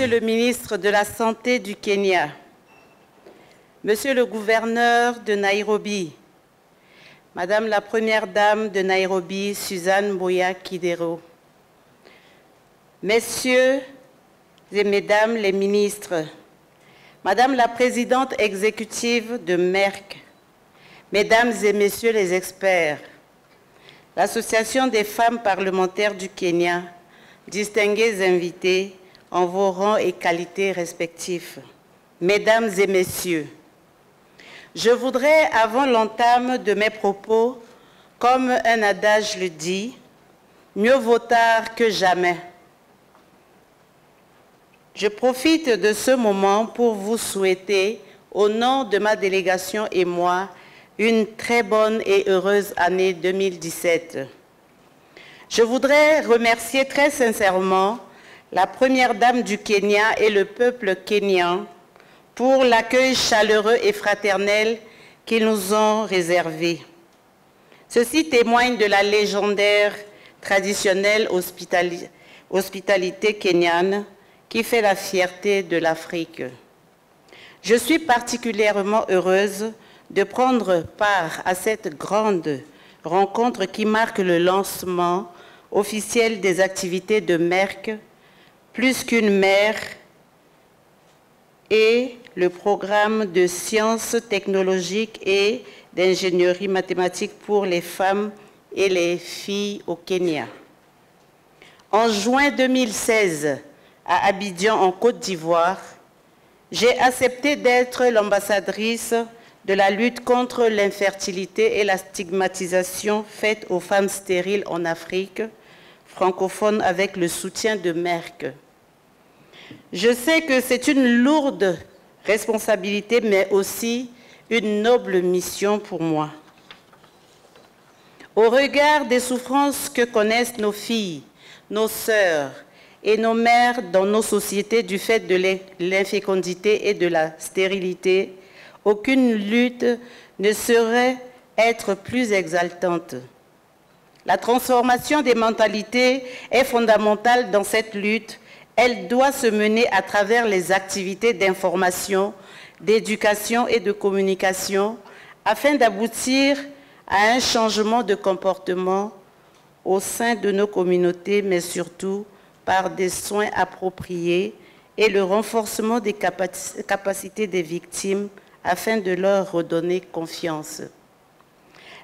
Monsieur le ministre de la Santé du Kenya, Monsieur le gouverneur de Nairobi, Madame la Première Dame de Nairobi, Suzanne Mboya Kidero, Messieurs et Mesdames les ministres, Madame la Présidente exécutive de Merck, Mesdames et Messieurs les experts, l'Association des femmes parlementaires du Kenya, distingués invités en vos rangs et qualités respectifs, Mesdames et Messieurs, je voudrais, avant l'entame de mes propos, comme un adage le dit, mieux vaut tard que jamais. Je profite de ce moment pour vous souhaiter, au nom de ma délégation et moi, une très bonne et heureuse année 2017. Je voudrais remercier très sincèrement la Première Dame du Kenya et le peuple kényan pour l'accueil chaleureux et fraternel qu'ils nous ont réservé. Ceci témoigne de la légendaire traditionnelle hospitalité kenyane qui fait la fierté de l'Afrique. Je suis particulièrement heureuse de prendre part à cette grande rencontre qui marque le lancement officiel des activités de Merck, plus qu'une mère, et le programme de sciences technologiques et d'ingénierie mathématique pour les femmes et les filles au Kenya. En juin 2016, à Abidjan, en Côte d'Ivoire, j'ai accepté d'être l'ambassadrice de la lutte contre l'infertilité et la stigmatisation faite aux femmes stériles en Afrique francophone avec le soutien de Merck. Je sais que c'est une lourde responsabilité, mais aussi une noble mission pour moi. Au regard des souffrances que connaissent nos filles, nos sœurs et nos mères dans nos sociétés du fait de l'infécondité et de la stérilité, aucune lutte ne saurait être plus exaltante. La transformation des mentalités est fondamentale dans cette lutte. Elle doit se mener à travers les activités d'information, d'éducation et de communication afin d'aboutir à un changement de comportement au sein de nos communautés, mais surtout par des soins appropriés et le renforcement des capacités des victimes afin de leur redonner confiance.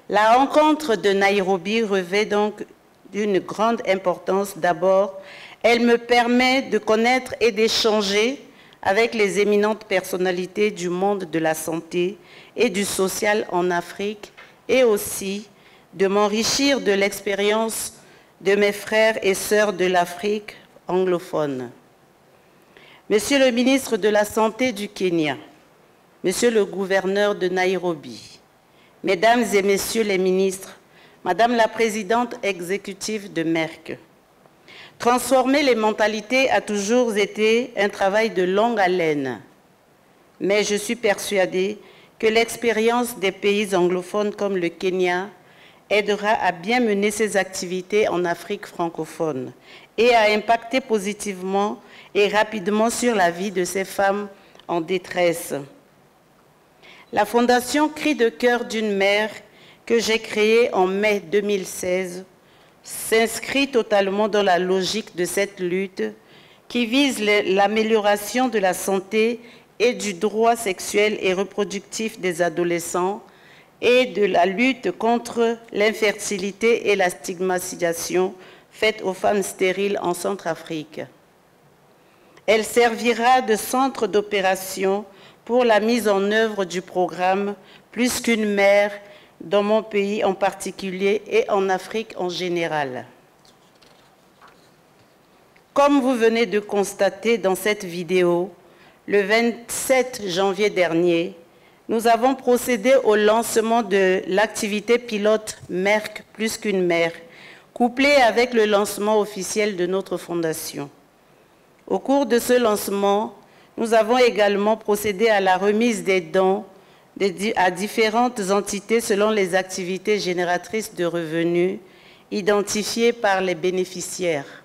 La rencontre de Nairobi revêt donc d'une grande importance. D'abord, elle me permet de connaître et d'échanger avec les éminentes personnalités du monde de la santé et du social en Afrique et aussi de m'enrichir de l'expérience de mes frères et sœurs de l'Afrique anglophone. Monsieur le ministre de la Santé du Kenya, Monsieur le gouverneur de Nairobi, Mesdames et Messieurs les ministres, Madame la Présidente exécutive de Merck, transformer les mentalités a toujours été un travail de longue haleine, mais je suis persuadée que l'expérience des pays anglophones comme le Kenya aidera à bien mener ces activités en Afrique francophone et à impacter positivement et rapidement sur la vie de ces femmes en détresse. La Fondation Cri de cœur d'une mère que j'ai créée en mai 2016 s'inscrit totalement dans la logique de cette lutte qui vise l'amélioration de la santé et du droit sexuel et reproductif des adolescents et de la lutte contre l'infertilité et la stigmatisation faite aux femmes stériles en Centrafrique. Elle servira de centre d'opération pour la mise en œuvre du programme Plus qu'une mère dans mon pays en particulier et en Afrique en général. Comme vous venez de constater dans cette vidéo, le 27 janvier dernier, nous avons procédé au lancement de l'activité pilote Merck Plus qu'une mère, couplée avec le lancement officiel de notre fondation. Au cours de ce lancement, nous avons également procédé à la remise des dons à différentes entités selon les activités génératrices de revenus identifiées par les bénéficiaires.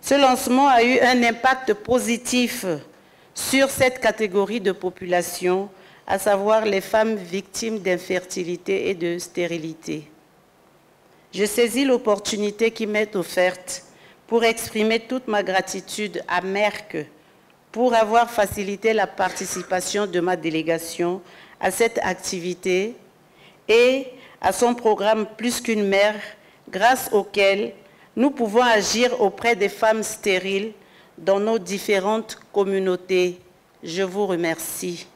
Ce lancement a eu un impact positif sur cette catégorie de population, à savoir les femmes victimes d'infertilité et de stérilité. Je saisis l'opportunité qui m'est offerte pour exprimer toute ma gratitude à Merck pour avoir facilité la participation de ma délégation à cette activité et à son programme Plus qu'une mère, grâce auquel nous pouvons agir auprès des femmes stériles dans nos différentes communautés. Je vous remercie.